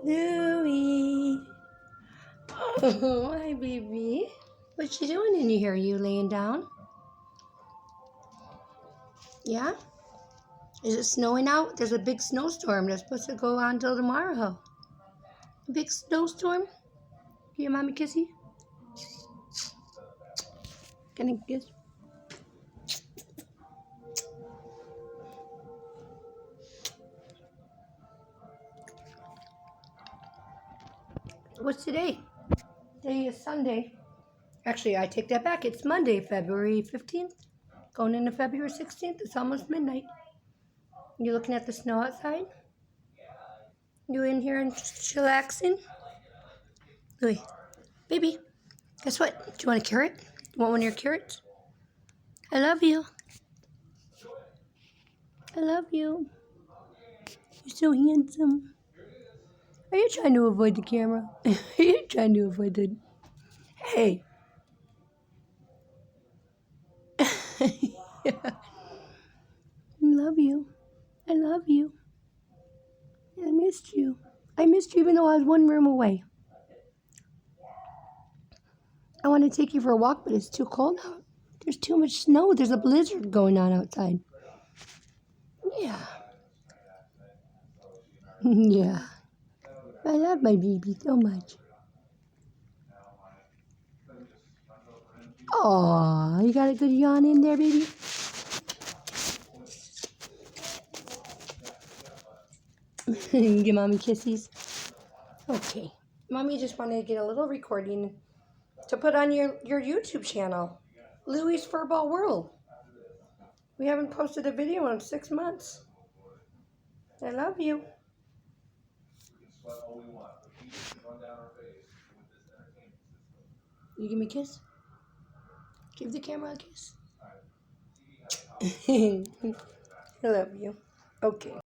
Louie. Oh, hi, baby. What you doing in here? You laying down? Yeah? Is it snowing out? There's a big snowstorm that's supposed to go on till tomorrow. A big snowstorm? Give your mommy a kissy? Can I kiss? What's today? Today is Sunday. Actually, I take that back. It's Monday, February 15th. Going into February 16th. It's almost midnight. You looking at the snow outside? You in here and chillaxing? Louie, baby, guess what? Do you want a carrot? You want one of your carrots? I love you. I love you. You're so handsome. Are you trying to avoid the camera? Are you trying to avoid the... Hey. Yeah. I love you. I love you. I missed you. I missed you even though I was one room away. I want to take you for a walk, but it's too cold out. There's too much snow. There's a blizzard going on outside. Yeah. Yeah. I love my baby so much. Aw, you got a good yawn in there, baby? Give mommy kisses. Okay. Mommy just wanted to get a little recording to put on your YouTube channel, Louie's Furball World. We haven't posted a video in 6 months. I love you. You give me a kiss? Give the camera a kiss. I love you. Okay.